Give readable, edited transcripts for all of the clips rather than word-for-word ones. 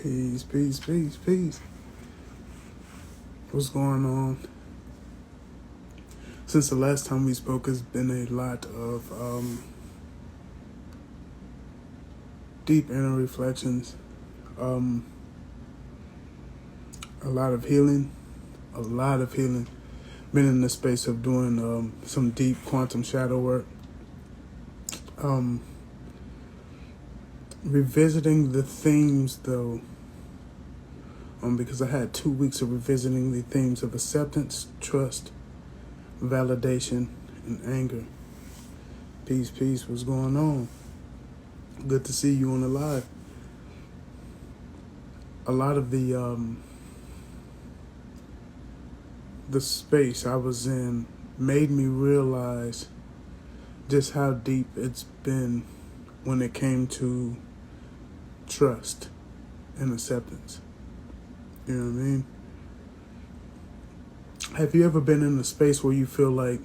Peace, peace, peace, peace. What's going on? Since the last time we spoke, it's been a lot of deep inner reflections, a lot of healing, Been in the space of doing some deep quantum shadow work, revisiting the themes though, because I had 2 weeks of revisiting the themes of acceptance, trust, validation, and anger. Peace, peace. What's going on? Good to see you on the live. A lot of the space I was in made me realize just how deep it's been when it came to trust and acceptance. You know what I mean? Have you ever been in a space where you feel like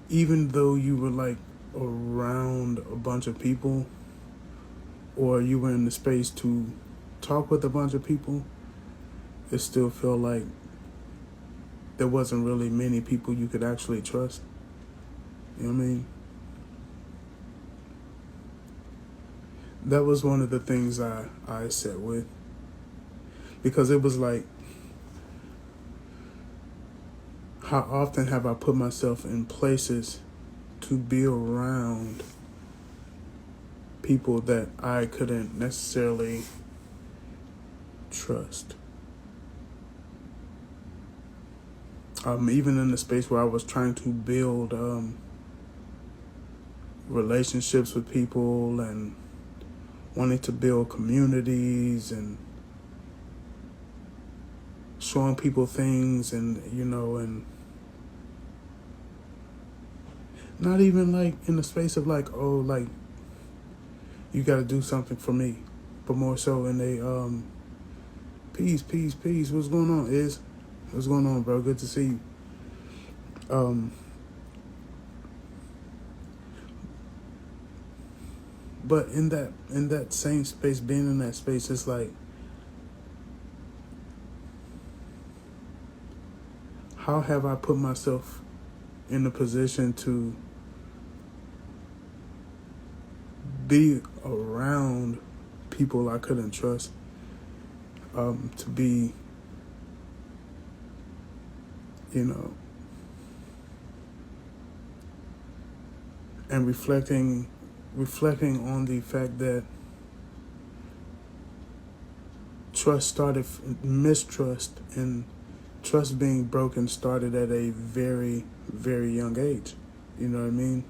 even though you were like around a bunch of people, or you were in the space to talk with a bunch of people, it still felt like there wasn't really many people you could actually trust? You know what I mean? That was one of the things I sat with, because it was like, how often have I put myself in places to be around people that I couldn't necessarily trust? Even in the space where I was trying to build relationships with people and wanting to build communities and showing people things, and and not even like in the space of like, oh, like you got to do something for me, but more so in a peace, peace, peace. What's going on? What's going on, bro? Good to see you. But in that same space, being in that space, it's like, how have I put myself in a position to be around people I couldn't trust, to be, and reflecting on the fact that mistrust and trust being broken started at a very, very young age. You know what I mean?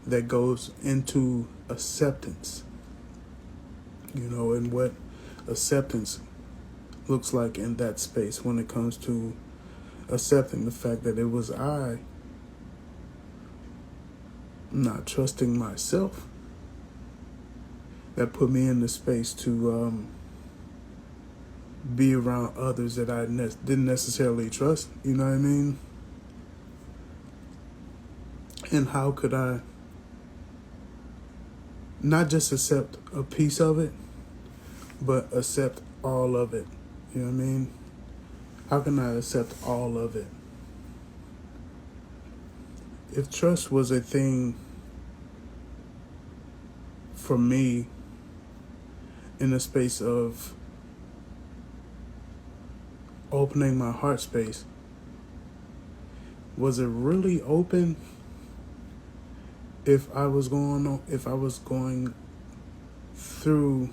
That goes into acceptance, and what acceptance looks like in that space when it comes to accepting the fact that it was I not trusting myself that put me in the space to be around others that I didn't necessarily trust. You know what I mean? And how could I not just accept a piece of it, but accept all of it? You know what I mean? How can I accept all of it? If trust was a thing for me in the space of opening my heart space, was it really open if I was going through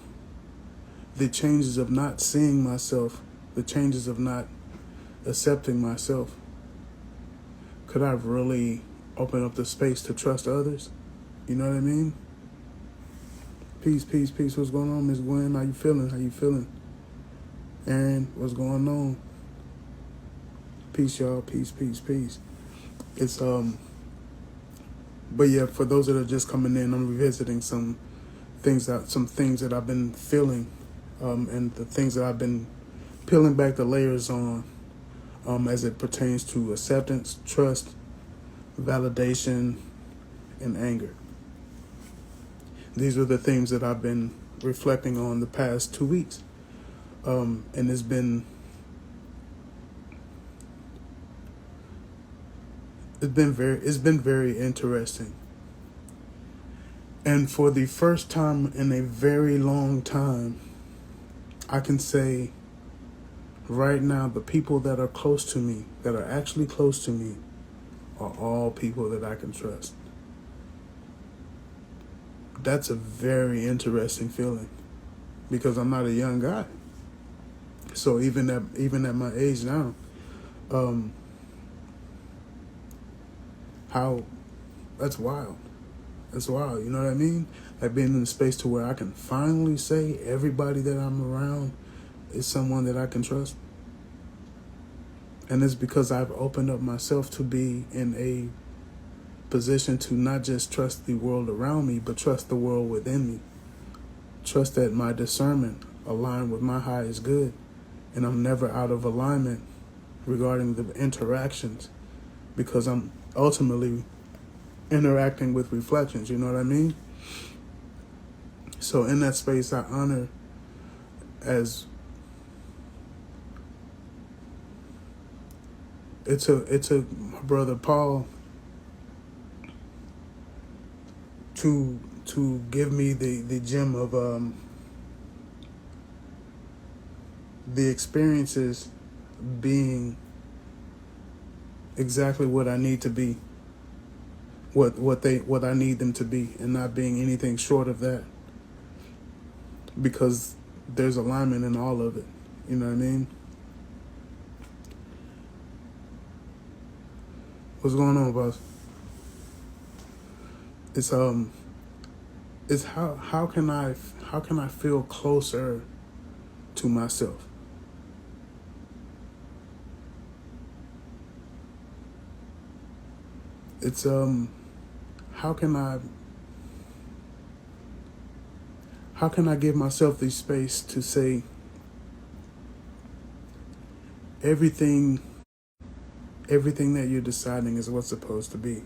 the changes of not seeing myself, the changes of not accepting myself? Could I really open up the space to trust others? You know what I mean? Peace, peace, peace. What's going on, Miss Gwen? How you feeling? Aaron, what's going on? Peace, y'all. Peace, peace, peace. It's but yeah, for those that are just coming in, I'm revisiting some things that I've been feeling, and the things that I've been peeling back the layers on, as it pertains to acceptance, trust, validation, and anger. These are the things that I've been reflecting on the past 2 weeks. And it's been very interesting. And for the first time in a very long time, I can say right now, the people that are close to me, that are actually close to me, are all people that I can trust. That's a very interesting feeling, because I'm not a young guy. So even at my age now, how that's wild. That's wild. You know what I mean? Like being in a space to where I can finally say everybody that I'm around is someone that I can trust. And it's because I've opened up myself to be in a position to not just trust the world around me, but trust the world within me. Trust that my discernment aligned with my highest good, and I'm never out of alignment regarding the interactions, because I'm ultimately interacting with reflections, you know what I mean? So in that space, I honor, as it took my brother Paul to give me the gem of the experiences being exactly what I need to be, what I need them to be, and not being anything short of that, because there's alignment in all of it. You know what I mean? What's going on, boss? It's how can I feel closer to myself? It's how can I give myself the space to say everything that you're deciding is what's supposed to be?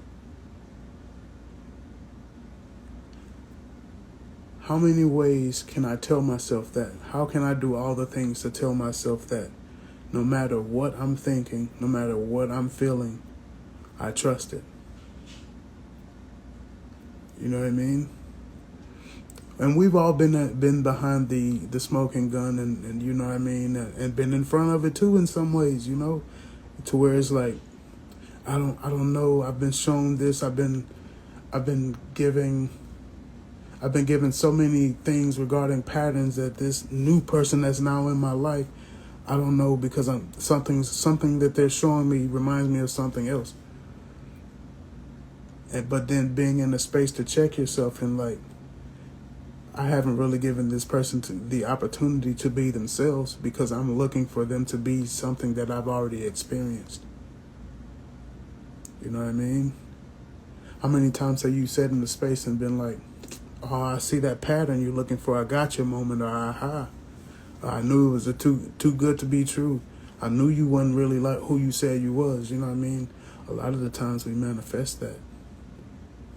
How many ways can I tell myself that? How can I do all the things to tell myself that no matter what I'm thinking, no matter what I'm feeling, I trust it? You know what I mean? And we've all been behind the smoking gun, and you know what I mean, and been in front of it too in some ways, you know, to where it's like, I don't know. I've been shown this. I've been given so many things regarding patterns that this new person that's now in my life, I don't know, because something that they're showing me reminds me of something else. But then being in the space to check yourself and like, I haven't really given this person the opportunity to be themselves, because I'm looking for them to be something that I've already experienced. You know what I mean? How many times have you sat in the space and been like, oh, I see that pattern you're looking for, I got your moment, or aha. I knew it was too good to be true. I knew you wasn't really like who you said you was, you know what I mean? A lot of the times we manifest that.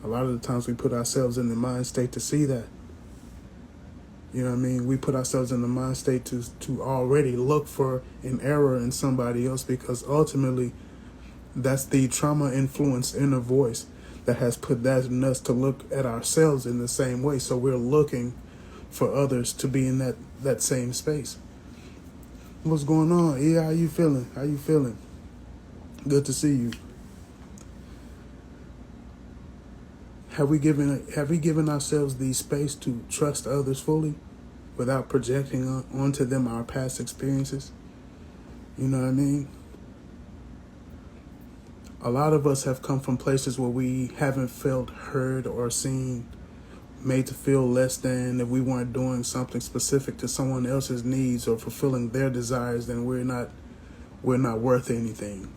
A lot of the times we put ourselves in the mind state to see that. You know what I mean? We put ourselves in the mind state to already look for an error in somebody else, because ultimately that's the trauma-influenced inner voice that has put that in us to look at ourselves in the same way. So we're looking for others to be in that same space. What's going on? Yeah, how you feeling? How you feeling? Good to see you. Have we given ourselves the space to trust others fully without projecting onto them our past experiences? You know what I mean? A lot of us have come from places where we haven't felt heard or seen, made to feel less than. If we weren't doing something specific to someone else's needs or fulfilling their desires, then we're not worth anything.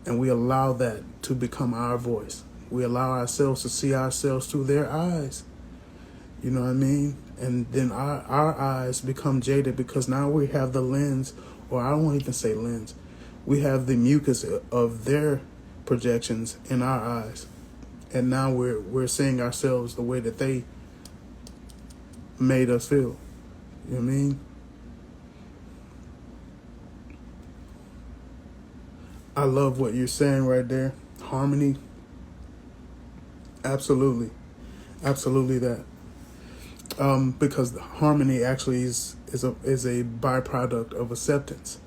And we allow that to become our voice. We allow ourselves to see ourselves through their eyes. You know what I mean? And then our eyes become jaded, because now we have the lens, or I won't even say lens. We have the mucus of their projections in our eyes. and now we're seeing ourselves the way that they made us feel. You know what I mean? I love what you're saying right there. Harmony. Absolutely. Absolutely that. Because harmony actually is a byproduct of acceptance.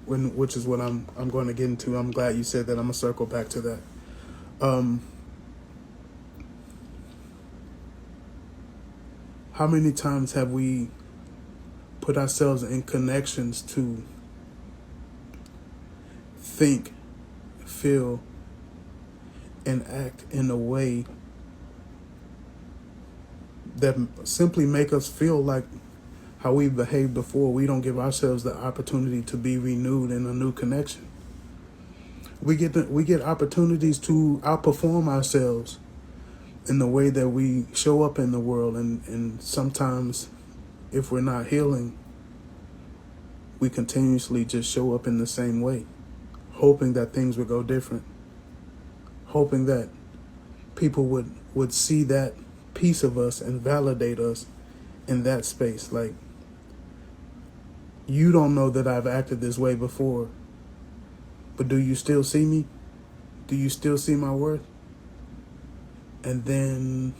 Which is what I'm going to get into. I'm glad you said that. I'm gonna circle back to that. How many times have we put ourselves in connections to think, feel, and act in a way that simply make us feel like how we behaved before? We don't give ourselves the opportunity to be renewed in a new connection. We get opportunities to outperform ourselves in the way that we show up in the world, and sometimes if we're not healing, we continuously just show up in the same way, hoping that things would go different, hoping that people would see that piece of us and validate us in that space. Like, you don't know that I've acted this way before, but do you still see me? Do you still see my worth? And then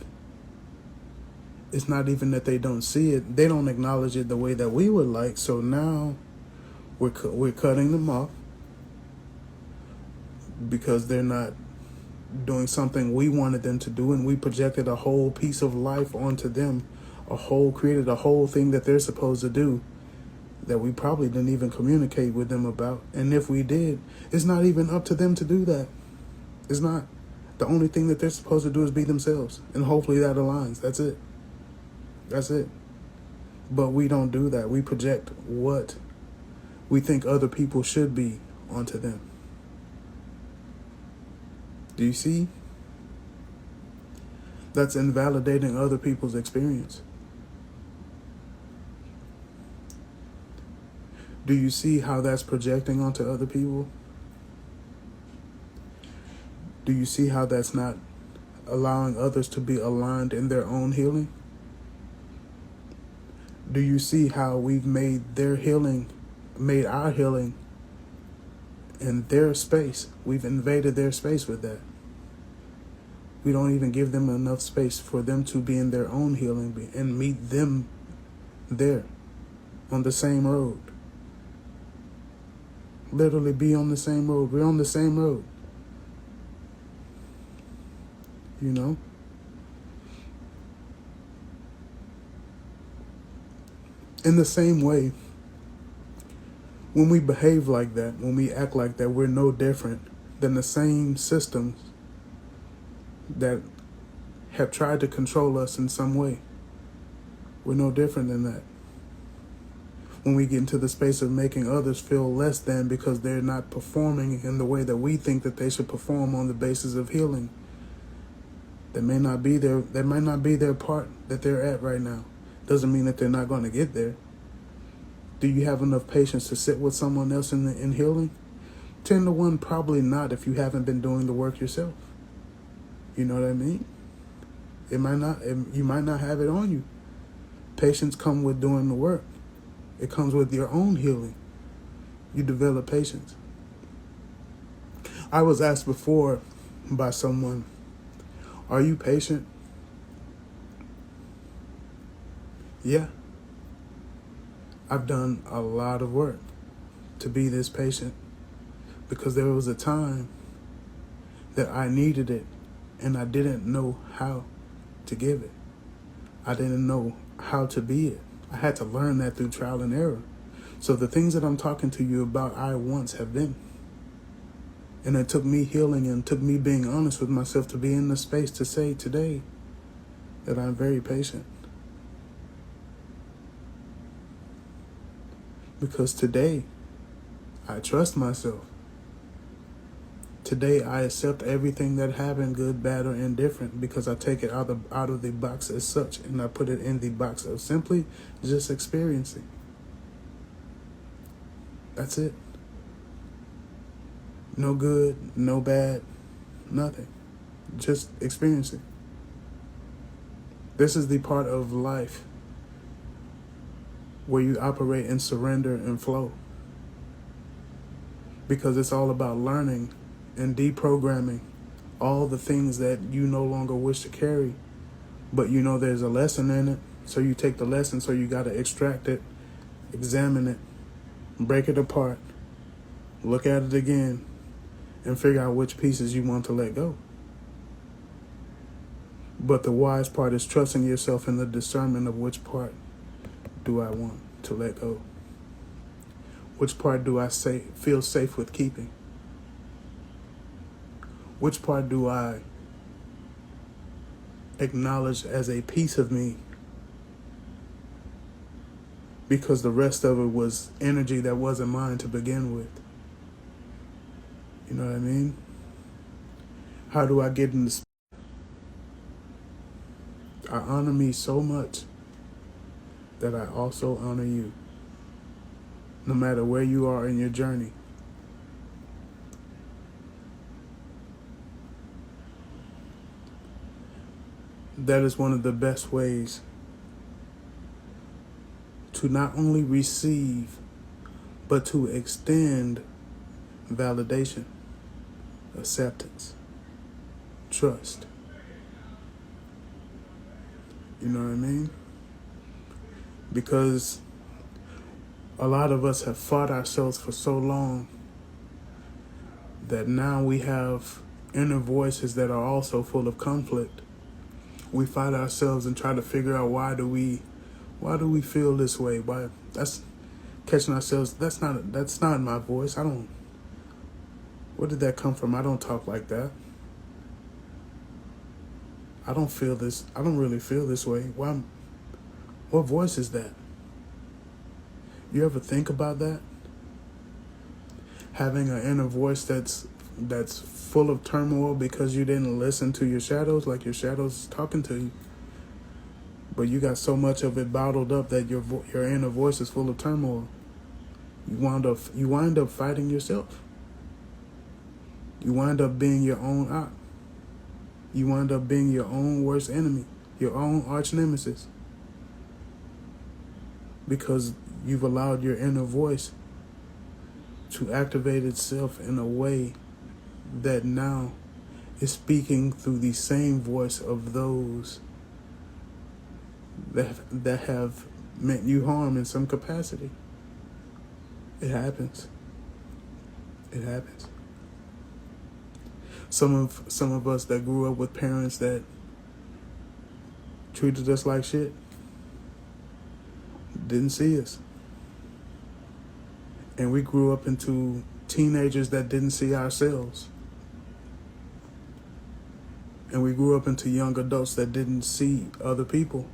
it's not even that they don't see it. They don't acknowledge it the way that we would like. So now we're cutting them off because they're not doing something we wanted them to do, and we projected a whole piece of life onto them, created a whole thing that they're supposed to do that we probably didn't even communicate with them about. And if we did, it's not even up to them to do that. It's not. The only thing that they're supposed to do is be themselves, and hopefully that aligns. That's it. That's it. But we don't do that. We project what we think other people should be onto them. Do you see? That's invalidating other people's experience. Do you see how that's projecting onto other people? Do you see how that's not allowing others to be aligned in their own healing? Do you see how we've made our healing in their space? We've invaded their space with that. We don't even give them enough space for them to be in their own healing and meet them there on the same road. Literally be on the same road. We're on the same road. You know? In the same way, when we behave like that, when we act like that, we're no different than the same systems that have tried to control us in some way. We're no different than that. When we get into the space of making others feel less than because they're not performing in the way that we think that they should perform on the basis of healing, that might not be their part that they're at right now. Doesn't mean that they're not going to get there. Do you have enough patience to sit with someone else in healing? 10 to 1, probably not, if you haven't been doing the work yourself. You know what I mean? You might not have it on you. Patience comes with doing the work. It comes with your own healing. You develop patience. I was asked before by someone, are you patient? Yeah. I've done a lot of work to be this patient because there was a time that I needed it and I didn't know how to give it. I didn't know how to be it. I had to learn that through trial and error. So the things that I'm talking to you about, I once have been. And it took me healing and took me being honest with myself to be in the space to say today that I'm very patient. Because today, I trust myself. Today, I accept everything that happened, good, bad, or indifferent, because I take it out of the box as such, and I put it in the box of simply just experiencing. That's it. No good, no bad, nothing. Just experience it. This is the part of life where you operate in surrender and flow. Because it's all about learning and deprogramming all the things that you no longer wish to carry. But you know there's a lesson in it. So you take the lesson, so you got to extract it, examine it, break it apart, look at it again, and figure out which pieces you want to let go. But the wise part is trusting yourself in the discernment of which part do I want to let go. Which part do I feel safe with keeping? Which part do I acknowledge as a piece of me? Because the rest of it was energy that wasn't mine to begin with. You know what I mean? How do I get in this? I honor me so much that I also honor you. No matter where you are in your journey. That is one of the best ways to not only receive, but to extend validation, acceptance, trust. You know what I mean? Because a lot of us have fought ourselves for so long that now we have inner voices that are also full of conflict. We fight ourselves and try to figure out why do we feel this way? Why? That's catching ourselves. That's not my voice. Where did that come from? I don't talk like that. I don't feel this. I don't really feel this way. Why? What voice is that? You ever think about that? Having an inner voice that's full of turmoil because you didn't listen to your shadows, like your shadows talking to you. But you got so much of it bottled up that your inner voice is full of turmoil. You wind up fighting yourself. You wind up being your own op. You wind up being your own worst enemy, your own arch nemesis. Because you've allowed your inner voice to activate itself in a way that now is speaking through the same voice of those that have meant you harm in some capacity. It happens. It happens. Some of us that grew up with parents that treated us like shit didn't see us. And we grew up into teenagers that didn't see ourselves. And we grew up into young adults that didn't see other people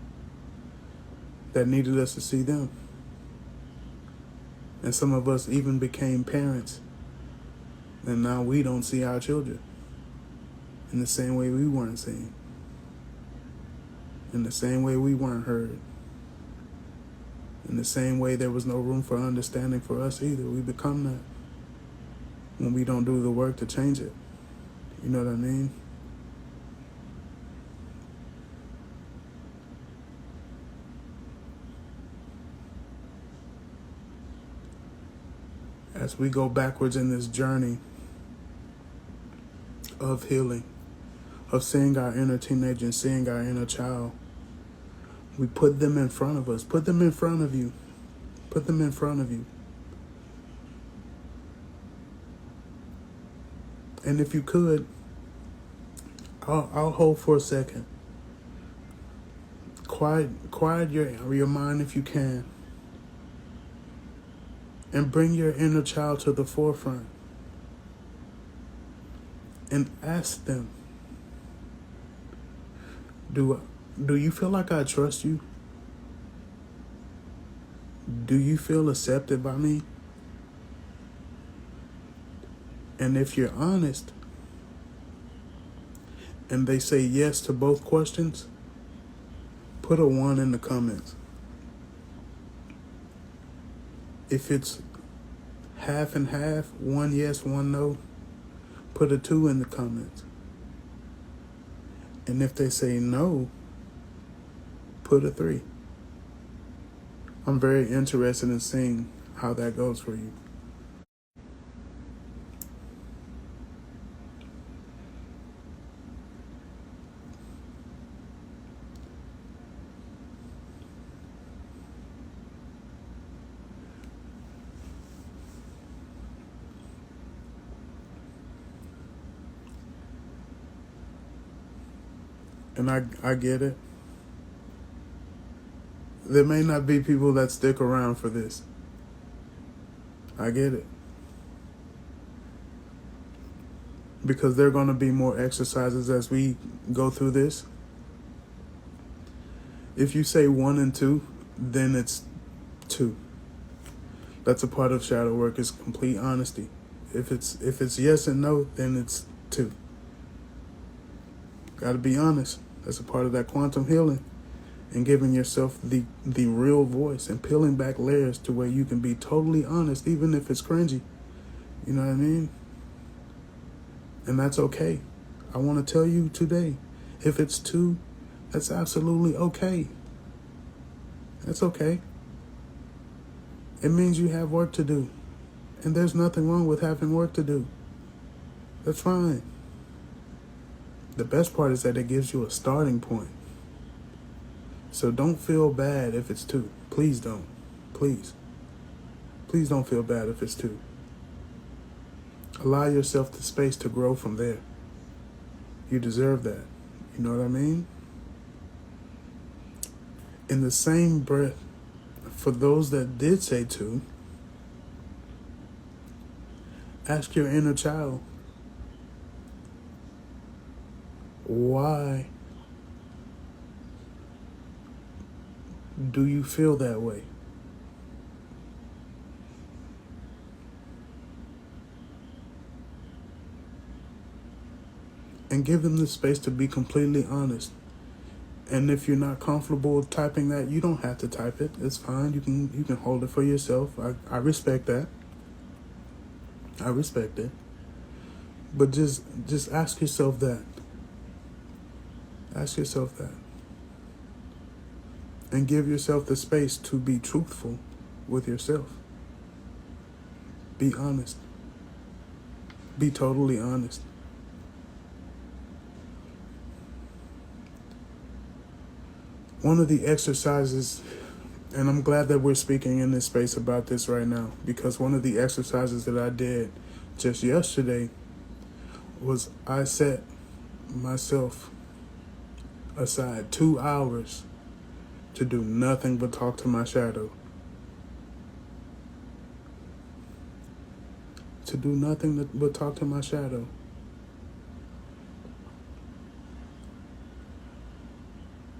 that needed us to see them. And some of us even became parents. And now we don't see our children in the same way we weren't seen. In the same way we weren't heard. In the same way there was no room for understanding for us either. We become that when we don't do the work to change it. You know what I mean? As we go backwards in this journey of healing, of seeing our inner teenager and seeing our inner child, we put them in front of us. Put them in front of you. Put them in front of you. And if you could, I'll hold for a second. Quiet your mind if you can. And bring your inner child to the forefront. And ask them, do you feel like I trust you? Do you feel accepted by me? And if you're honest, and they say yes to both questions, put a 1 in the comments. If it's half and half, 1 yes, 1 no, put a 2 in the comments. And if they say no, put a 3. I'm very interested in seeing how that goes for you. And I get it. There may not be people that stick around for this. I get it. Because there are going to be more exercises as we go through this. If you say 1 and 2, then it's 2. That's a part of shadow work, is complete honesty. If it's yes and no, then it's 2. Got to be honest. That's a part of that quantum healing, and giving yourself the real voice and peeling back layers to where you can be totally honest, even if it's cringy. You know what I mean? And that's okay. I want to tell you today, if it's 2, that's absolutely okay. That's okay. It means you have work to do. And there's nothing wrong with having work to do. That's fine. The best part is that it gives you a starting point. So don't feel bad if it's 2. Please don't. Please. Please don't feel bad if it's 2. Allow yourself the space to grow from there. You deserve that. You know what I mean? In the same breath, for those that did say 2, ask your inner child, why do you feel that way? And give them the space to be completely honest. And if you're not comfortable typing that, you don't have to type it. It's fine. You can hold it for yourself. I respect that. I respect it. But just ask yourself that. Ask yourself that. And give yourself the space to be truthful with yourself. Be honest. Be totally honest. One of the exercises, and I'm glad that we're speaking in this space about this right now, because one of the exercises that I did just yesterday was I set myself aside 2 hours to do nothing but talk to my shadow. To do nothing but talk to my shadow.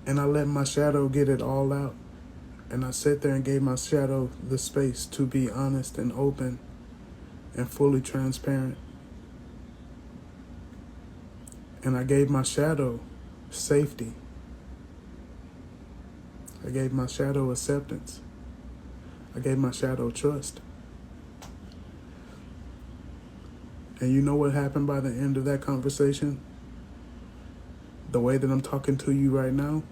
And I let my shadow get it all out. And I sat there and gave my shadow the space to be honest and open and fully transparent. And I gave my shadow safety. I gave my shadow acceptance. I gave my shadow trust. And you know what happened by the end of that conversation? The way that I'm talking to you right now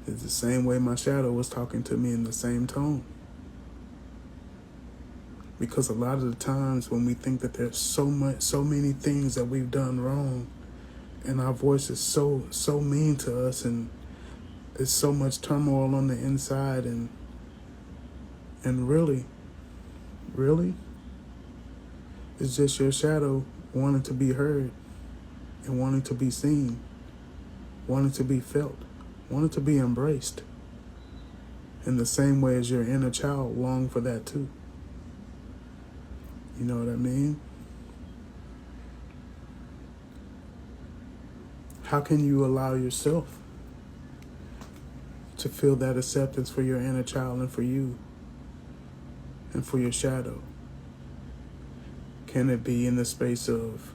is the same way my shadow was talking to me, in the same tone. Because a lot of the times when we think that there's so many things that we've done wrong, and our voice is so mean to us, and it's so much turmoil on the inside, and really, it's just your shadow wanting to be heard and wanting to be seen, wanting to be felt, wanting to be embraced, in the same way as your inner child longed for that too. You know what I mean? How can you allow yourself to feel that acceptance for your inner child and for you and for your shadow? Can it be in the space of,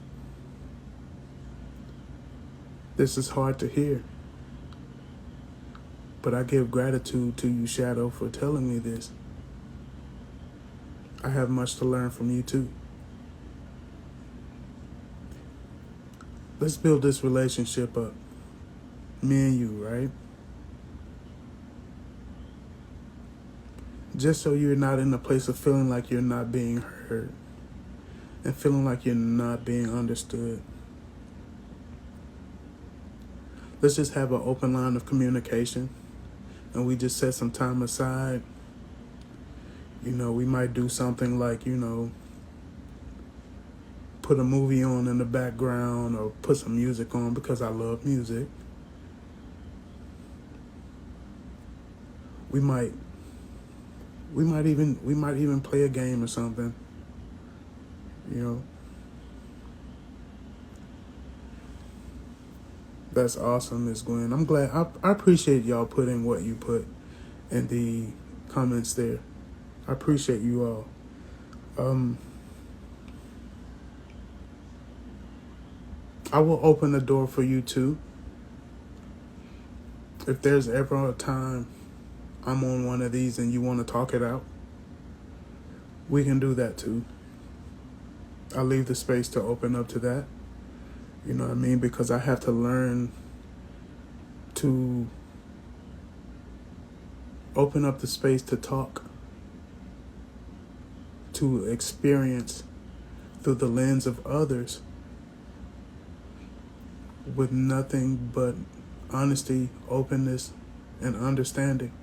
this is hard to hear, but I give gratitude to you, shadow, for telling me this. I have much to learn from you too. Let's build this relationship up. Me and you, right? Just so you're not in a place of feeling like you're not being heard and feeling like you're not being understood. Let's just have an open line of communication, and we just set some time aside. We might do something like, put a movie on in the background or put some music on because I love music. We might even play a game or something. That's awesome, Miss Gwen. I'm glad. I appreciate y'all putting what you put in the comments there. I appreciate you all. I will open the door for you too. If there's ever a time I'm on one of these and you want to talk it out, we can do that too. I'll leave the space to open up to that. You know what I mean? Because I have to learn to open up the space to talk, to experience through the lens of others with nothing but honesty, openness, and understanding.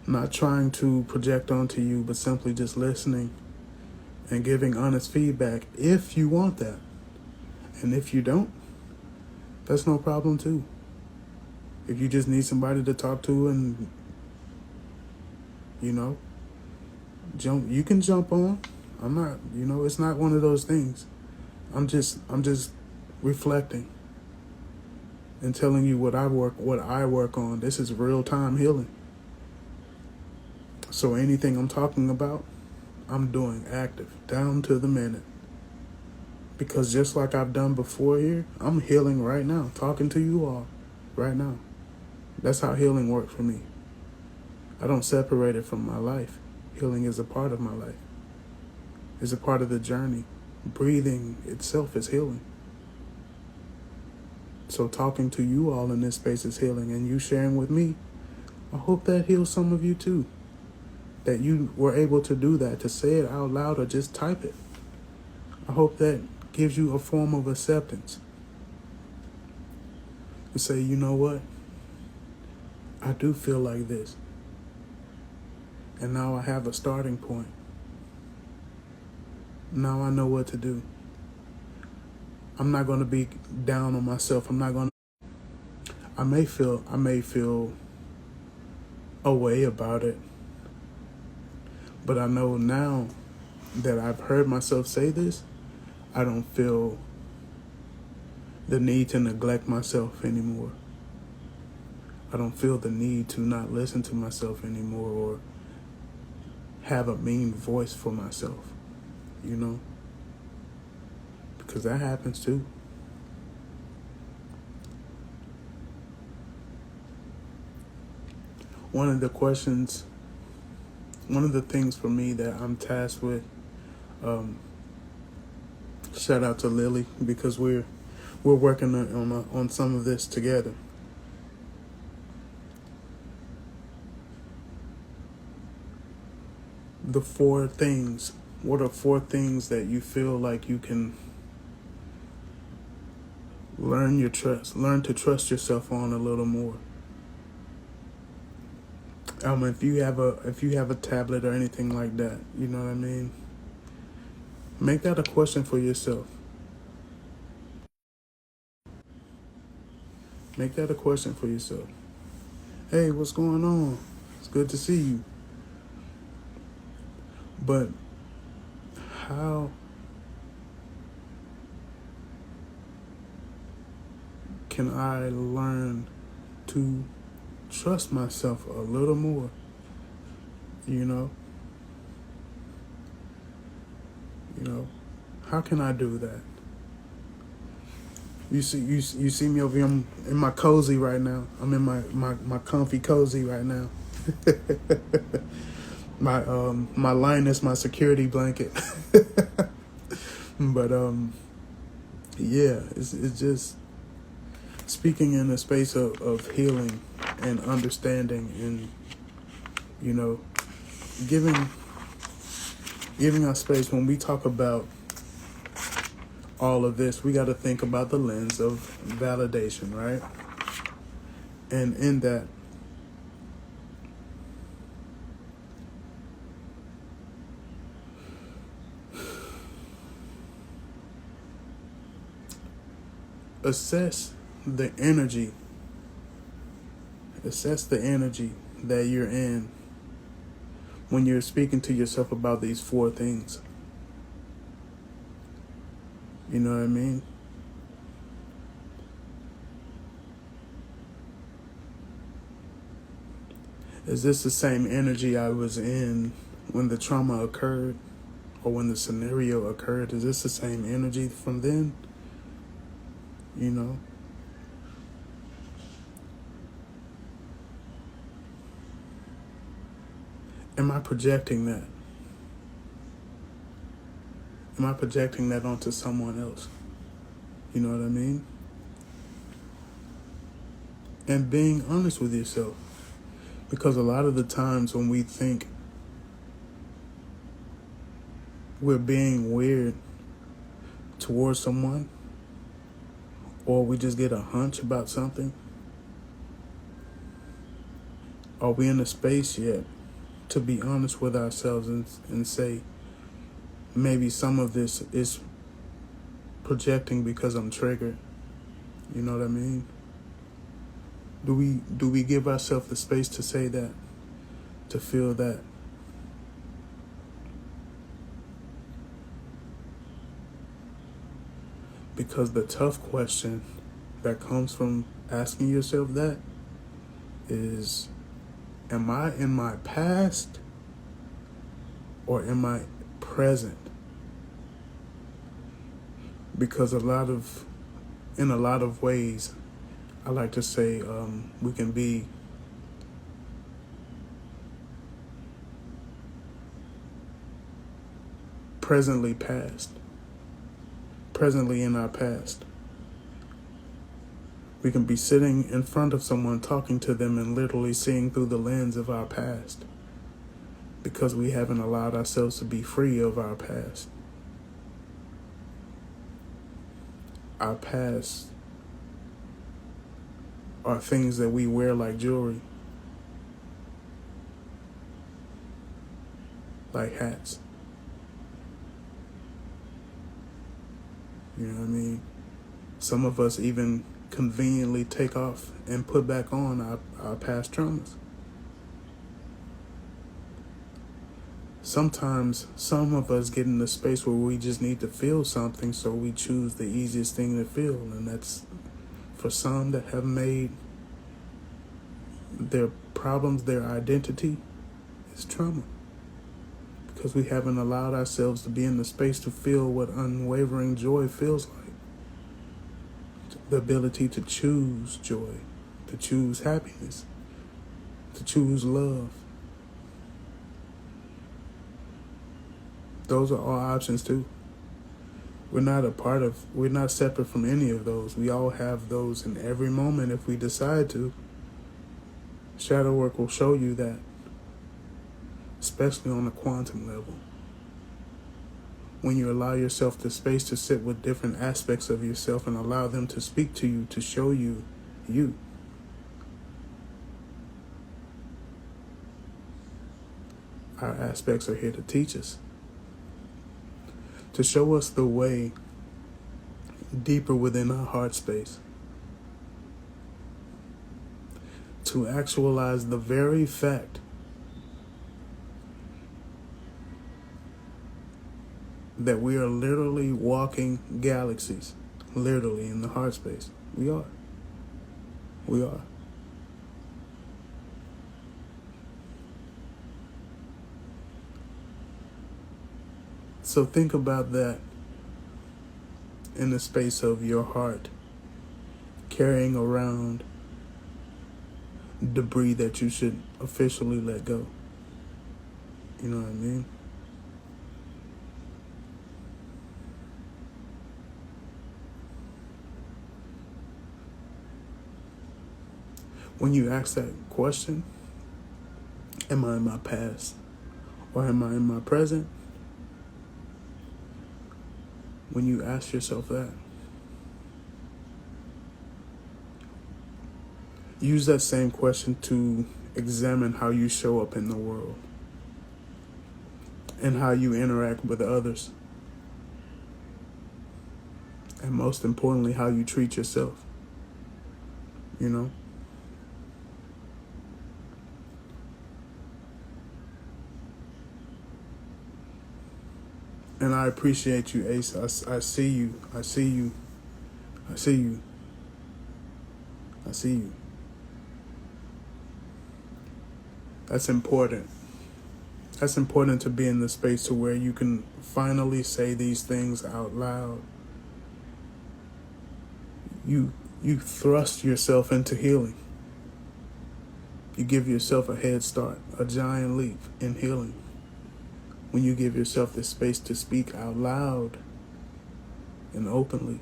Not trying to project onto you, but simply just listening and giving honest feedback if you want that. And if you don't, that's no problem too. If you just need somebody to talk to and, you can jump on. I'm not, it's not one of those things. I'm just reflecting and telling you what I work on. This is real-time healing. So anything I'm talking about, I'm doing active, down to the minute. Because just like I've done before here, I'm healing right now, talking to you all right now. That's how healing works for me. I don't separate it from my life. Healing is a part of my life. It's a part of the journey. Breathing itself is healing. So talking to you all in this space is healing, and you sharing with me, I hope that heals some of you too. That you were able to do that, to say it out loud or just type it. I hope that gives you a form of acceptance. And say, you know what? I do feel like this. And now I have a starting point. Now I know what to do. I'm not going to be down on myself. I may feel a way about it. But I know now that I've heard myself say this, I don't feel the need to neglect myself anymore. I don't feel the need to not listen to myself anymore or have a mean voice for myself, because that happens too. One of the things for me that I'm tasked with, shout out to Lily, because we're working on some of this together. The 4 things. What are 4 things that you feel like you can learn to trust yourself on a little more? If you have a tablet or anything like that, you know what I mean? Make that a question for yourself. Make that a question for yourself. Hey, what's going on? It's good to see you. But how can I learn to trust myself a little more? How can I do that? You see me over here. I'm in my cozy right now. I'm in my comfy cozy right now. My Linus, my security blanket. But yeah, it's just speaking in a space of healing and understanding, and you know, giving us space. When we talk about all of this, we got to think about the lens of validation, right? And in that, assess the energy that you're in when you're speaking to yourself about these four things. You know what I mean? Is this the same energy I was in when the trauma occurred, or when the scenario occurred? Is this the same energy from then? You know? Am I projecting that? Am I projecting that onto someone else? You know what I mean? And being honest with yourself. Because a lot of the times when we think we're being weird towards someone, or we just get a hunch about something, are we in a space yet to be honest with ourselves and say, maybe some of this is projecting because I'm triggered? You know what I mean? Do we give ourselves the space to say that, to feel that? Because the tough question that comes from asking yourself that is, am I in my past or am I present? Because in a lot of ways, I like to say we can be presently in our past. We can be sitting in front of someone, talking to them, and literally seeing through the lens of our past, because we haven't allowed ourselves to be free of our past. Our past are things that we wear like jewelry, like hats. You know what I mean? Some of us even conveniently take off and put back on our past traumas. Sometimes some of us get in a space where we just need to feel something, so we choose the easiest thing to feel, and that's, for some that have made their problems their identity, is trauma. Because we haven't allowed ourselves to be in the space to feel what unwavering joy feels like. The ability to choose joy, to choose happiness, to choose love. Those are all options too. We're not separate from any of those. We all have those in every moment if we decide to. Shadow work will show you that, especially on a quantum level. When you allow yourself the space to sit with different aspects of yourself and allow them to speak to you, to show you you. Our aspects are here to teach us, to show us the way deeper within our heart space, to actualize the very fact that we are literally walking galaxies, literally in the heart space. We are. So think about that in the space of your heart, carrying around debris that you should officially let go. You know what I mean? when you ask that question, am I in my past or am I in my present? When you ask yourself that, use that same question to examine how you show up in the world and how you interact with others. And most importantly, how you treat yourself. You know? And I appreciate you, Ace. I see you. I see you. I see you. I see you. That's important. That's important to be in the space to where you can finally say these things out loud. You thrust yourself into healing. You give yourself a head start, a giant leap in healing. When you give yourself the space to speak out loud and openly.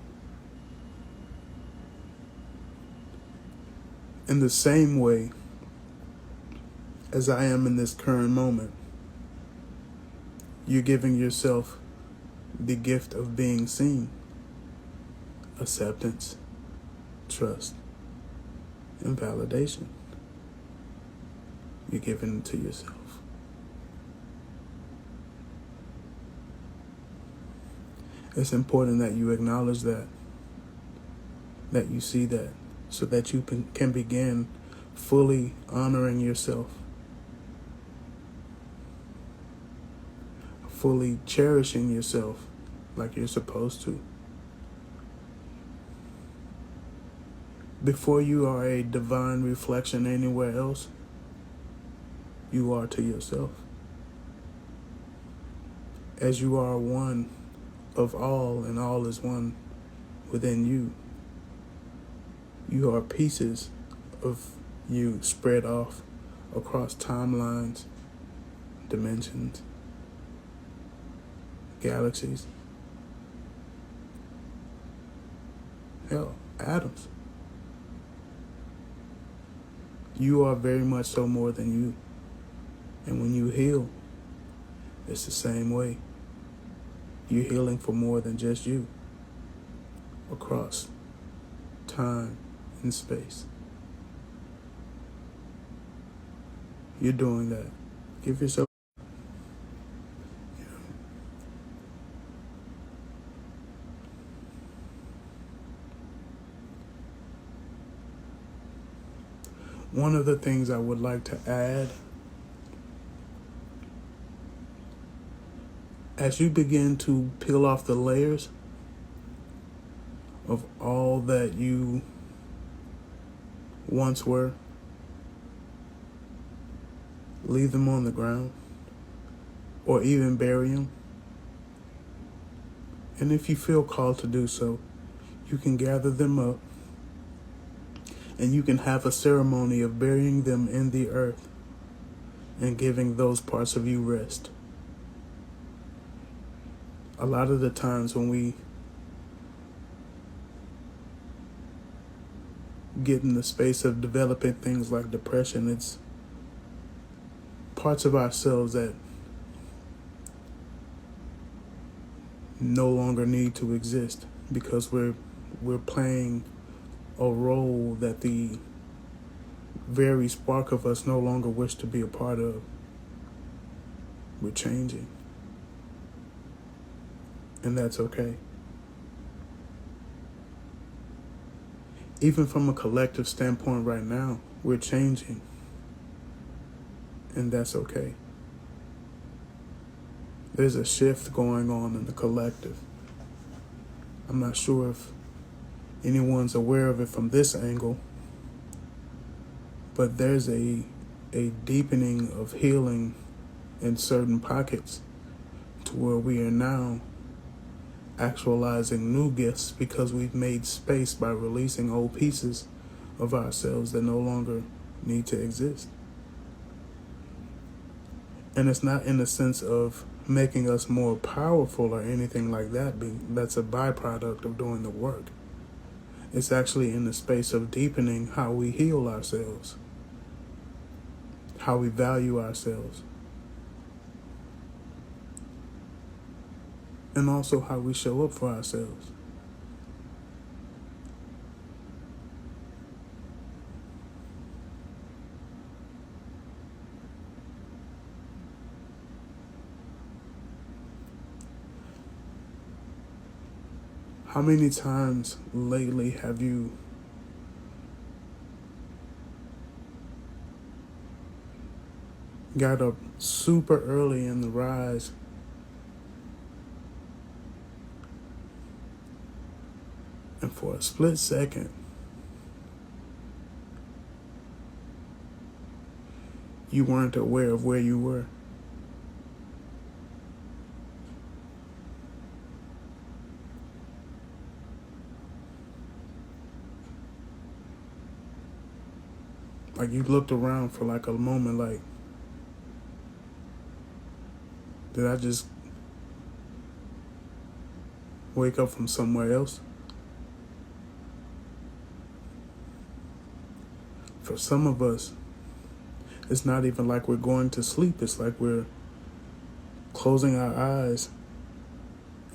In the same way as I am in this current moment, you're giving yourself the gift of being seen, acceptance, trust, and validation. You're giving it to yourself. It's important that you acknowledge that you see that, so that you can begin fully honoring yourself, fully cherishing yourself like you're supposed to. Before you are a divine reflection anywhere else, you are to yourself. As you are one of all and all is one within you, you are pieces of you spread off across timelines, dimensions, galaxies, hell, atoms. You are very much so more than you. And when you heal, it's the same way. You're healing for more than just you. Across time and space. You're doing that. Give yourself. One of the things I would like to add, as you begin to peel off the layers of all that you once were, leave them on the ground or even bury them. And if you feel called to do so, you can gather them up and you can have a ceremony of burying them in the earth and giving those parts of you rest. A lot of the times when we get in the space of developing things like depression, it's parts of ourselves that no longer need to exist because we're playing a role that the very spark of us no longer wish to be a part of. We're changing. And that's okay. Even from a collective standpoint right now, we're changing. And that's okay. There's a shift going on in the collective. I'm not sure if anyone's aware of it from this angle, but there's a deepening of healing in certain pockets to where we are now actualizing new gifts because we've made space by releasing old pieces of ourselves that no longer need to exist. And it's not in the sense of making us more powerful or anything like that. That's a byproduct of doing the work. It's actually in the space of deepening how we heal ourselves, how we value ourselves, and also how we show up for ourselves. How many times lately have you got up super early in the rise and for a split second you weren't aware of where you were? Like you looked around for like a moment, like, did I just wake up from somewhere else? For some of us, it's not even like we're going to sleep. It's like we're closing our eyes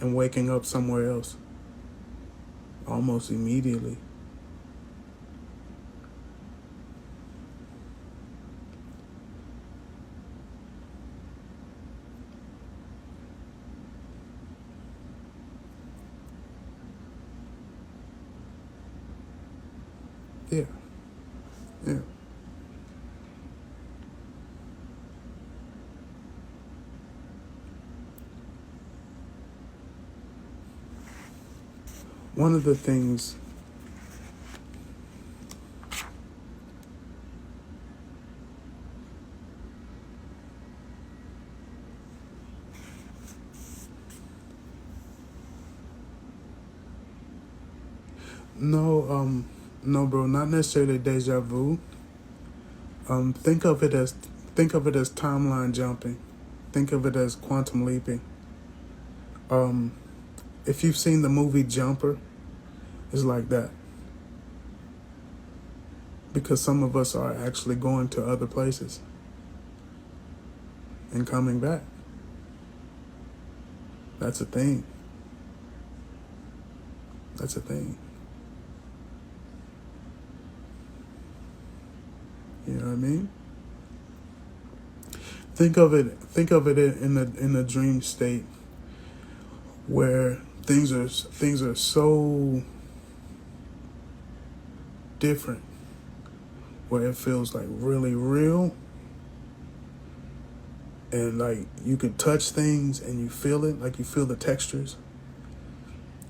and waking up somewhere else almost immediately. Yeah, yeah. One of the things no, no, bro, not necessarily deja vu. Think of it as timeline jumping. Think of it as quantum leaping. If you've seen the movie Jumper, it's like that. Because some of us are actually going to other places and coming back. That's a thing. That's a thing. You know what I mean? Think of it in the dream state where things are so different, where it feels like really real, and like you can touch things and you feel it, like you feel the textures,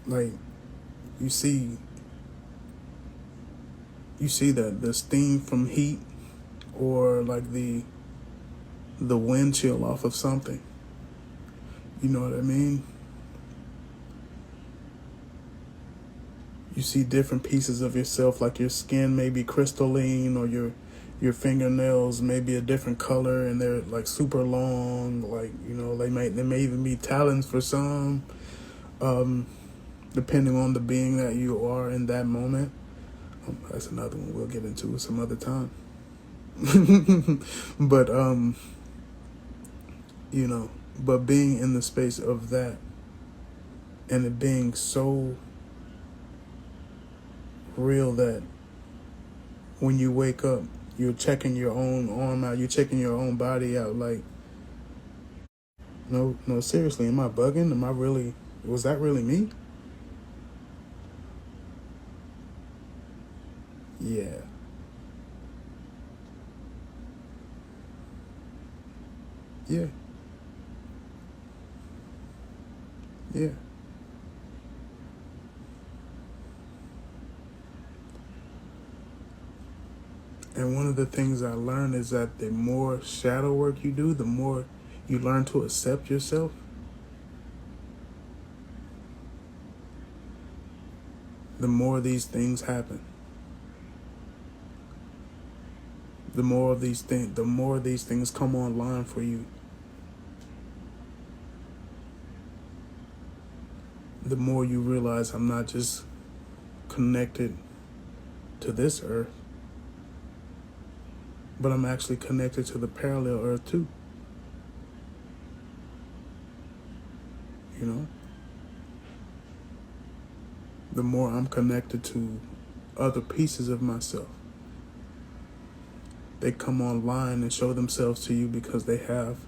like you see the steam from heat, or like the wind chill off of something. You know what I mean? You see different pieces of yourself, like your skin may be crystalline, or your fingernails may be a different color and they're like super long, like, you know, they may even be talons for some, depending on the being that you are in that moment. That's another one we'll get into some other time. But you know, but being in the space of that and it being so real that when you wake up, you're checking your own arm out, you're checking your own body out, like, no, seriously, am I bugging? Was that really me? Yeah. Yeah. Yeah. And one of the things I learned is that the more shadow work you do, the more you learn to accept yourself. The more these things happen. The more these things come online for you. The more you realize I'm not just connected to this earth, but I'm actually connected to the parallel earth too. You know? The more I'm connected to other pieces of myself, they come online and show themselves to you because they have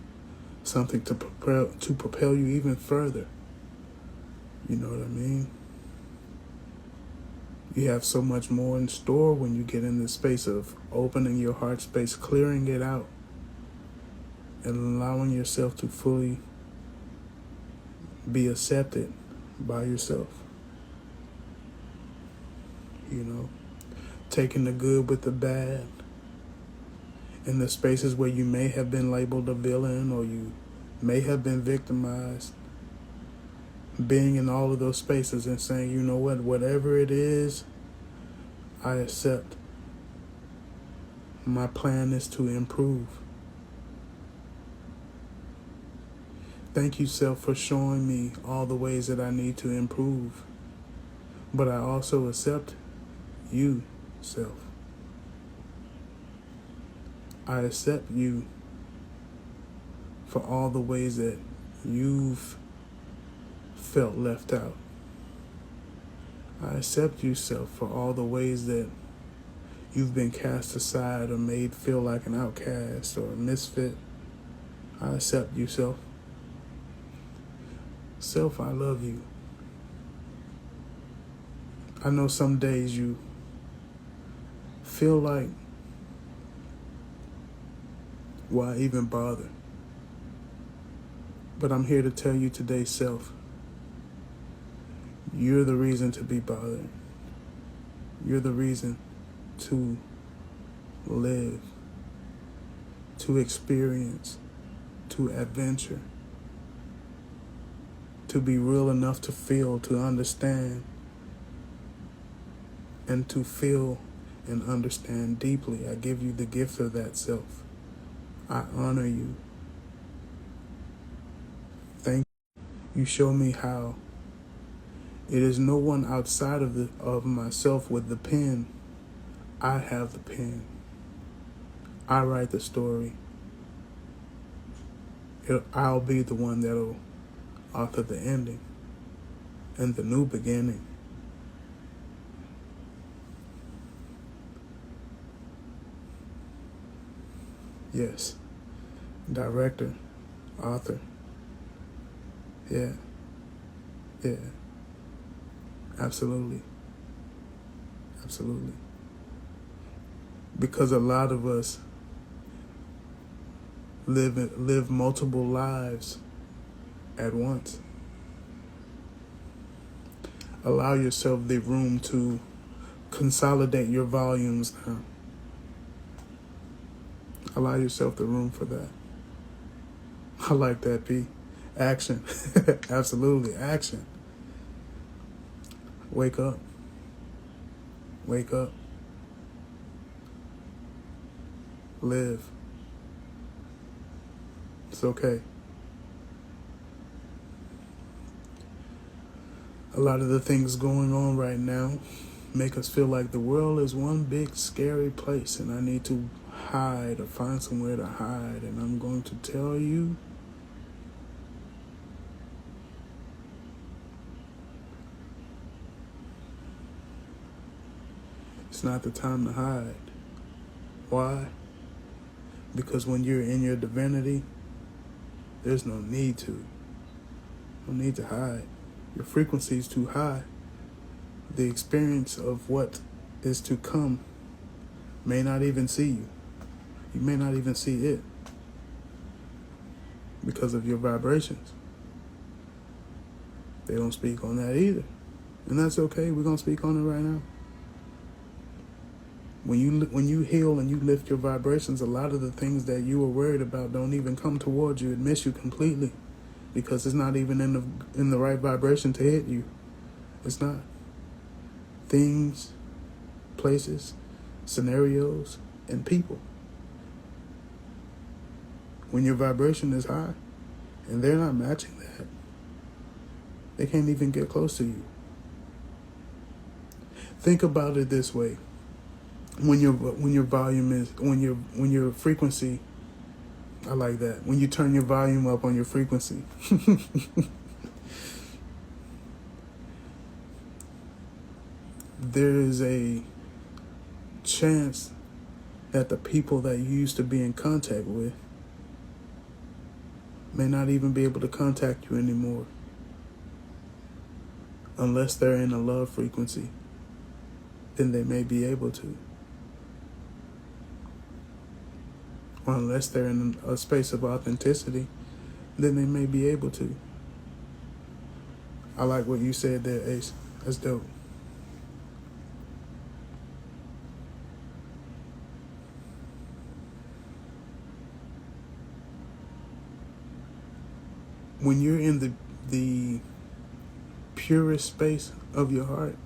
something to propel you even further. You know what I mean? You have so much more in store when you get in the space of opening your heart space, clearing it out, and allowing yourself to fully be accepted by yourself. You know, taking the good with the bad. In the spaces where you may have been labeled a villain or you may have been victimized, being in all of those spaces and saying, you know what, whatever it is, I accept. My plan is to improve. Thank you, self, for showing me all the ways that I need to improve. But I also accept you, self. I accept you for all the ways that you've felt left out. I accept you, self, for all the ways that you've been cast aside or made feel like an outcast or a misfit. I accept you, self. Self, I love you. I know some days you feel like, why even bother? But I'm here to tell you today, self, you're the reason to be bothered. You're the reason to live, to experience, to adventure, to be real enough to feel, to understand, and to feel and understand deeply. I give you the gift of that self. I honor you. Thank you. You show me how it is no one outside of myself with the pen. I have the pen. I write the story. I'll be the one that'll author the ending and the new beginning. Yes. Director, author. Yeah. Yeah. Absolutely. Absolutely. Because a lot of us live multiple lives at once. Allow yourself the room to consolidate your volumes now. Allow yourself the room for that. I like that, P. Action. Absolutely, action. Wake up. Wake up. Live. It's okay. A lot of the things going on right now make us feel like the world is one big scary place and I need to hide or find somewhere to hide. And I'm going to tell you, it's not the time to hide. Why? Because when you're in your divinity, there's no need to. No need to hide. Your frequency is too high. The experience of what is to come may not even see you. You may not even see it because of your vibrations. They don't speak on that either. And that's okay. We're going to speak on it right now. When you heal and you lift your vibrations, a lot of the things that you were worried about don't even come towards you. It miss you completely because it's not even in the right vibration to hit you. It's not. Things, places, scenarios, and people. When your vibration is high and they're not matching that, they can't even get close to you. Think about it this way: when your volume is when your frequency, I like that. When you turn your volume up on your frequency, there is a chance that the people that you used to be in contact with may not even be able to contact you anymore unless they're in a love frequency. Then they may be able to. Or unless they're in a space of authenticity, then they may be able to. I like what you said there, Ace. That's dope. When you're in the purest space of your heart,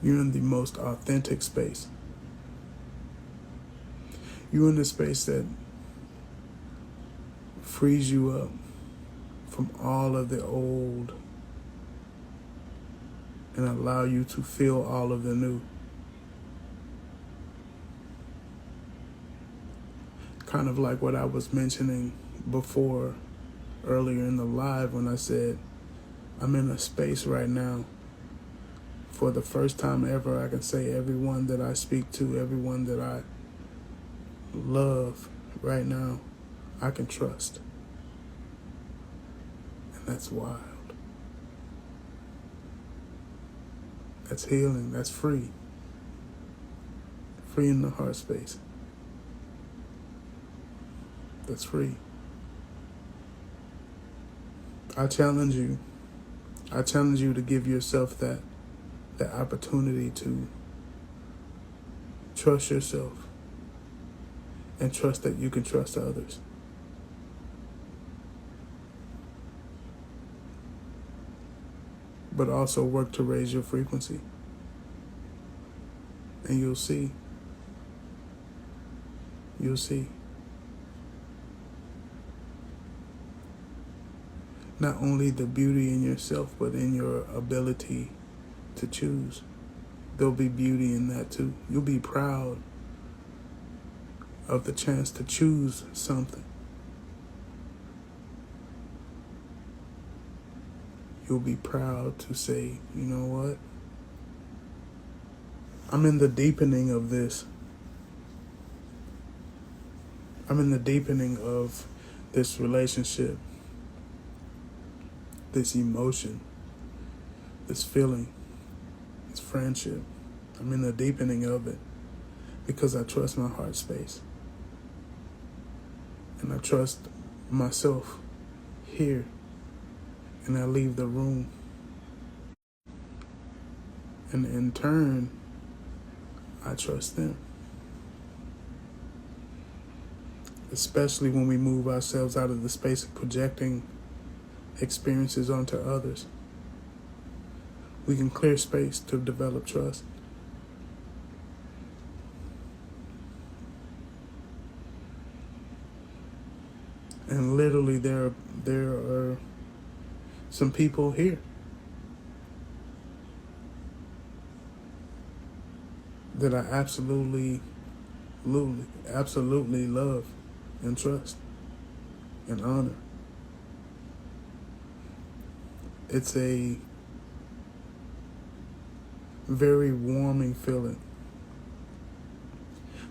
you're in the most authentic space. You're in the space that frees you up from all of the old and allow you to feel all of the new. Kind of like what I was mentioning before, earlier in the live, when I said I'm in a space right now. For the first time ever, I can say everyone that I speak to, everyone that I love right now, I can trust. And that's wild. That's healing. That's free. Free in the heart space. That's free. I challenge you to give yourself that opportunity to trust yourself and trust that you can trust others. But also work to raise your frequency. And you'll see. You'll see. Not only the beauty in yourself, but in your ability to choose. There'll be beauty in that too. You'll be proud of the chance to choose something. You'll be proud to say, you know what? I'm in the deepening of this. I'm in the deepening of this relationship, this emotion, this feeling, this friendship. I'm in the deepening of it because I trust my heart space. And I trust myself here. And I leave the room. And in turn, I trust them. Especially when we move ourselves out of the space of projecting experiences onto others. We can clear space to develop trust. And literally there are some people here that I absolutely love and trust and honor. It's a very warming feeling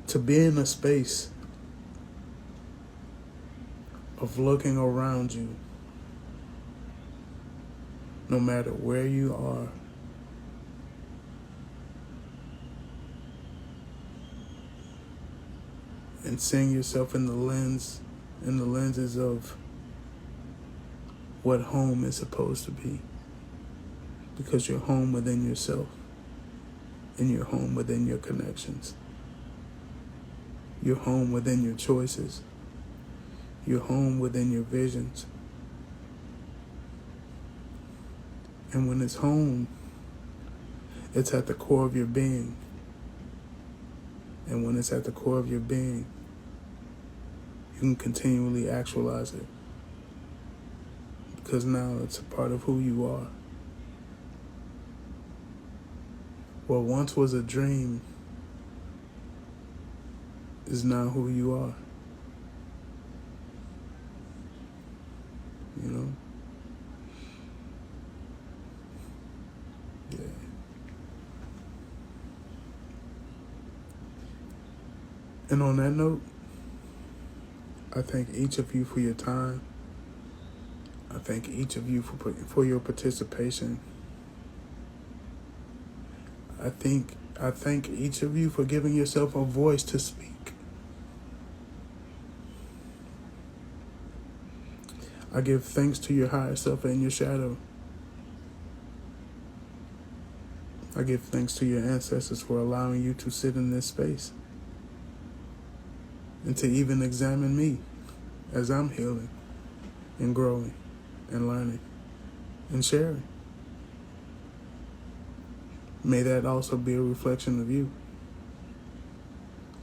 to be in a space of looking around you, no matter where you are, and seeing yourself in the lenses of what home is supposed to be. Because you're home within yourself, and you're home within your connections. You're home within your choices. You're home within your visions. And when it's home, it's at the core of your being. And when it's at the core of your being, you can continually actualize it. Because now it's a part of who you are. what once was a dream is now who you are. You know? Yeah. And on that note, I thank each of you for your time. I thank each of you for your participation. I thank each of you for giving yourself a voice to speak. I give thanks to your higher self and your shadow. I give thanks to your ancestors for allowing you to sit in this space and to even examine me as I'm healing and growing and learning and sharing. May that also be a reflection of you.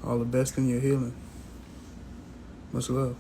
All the best in your healing. Much love.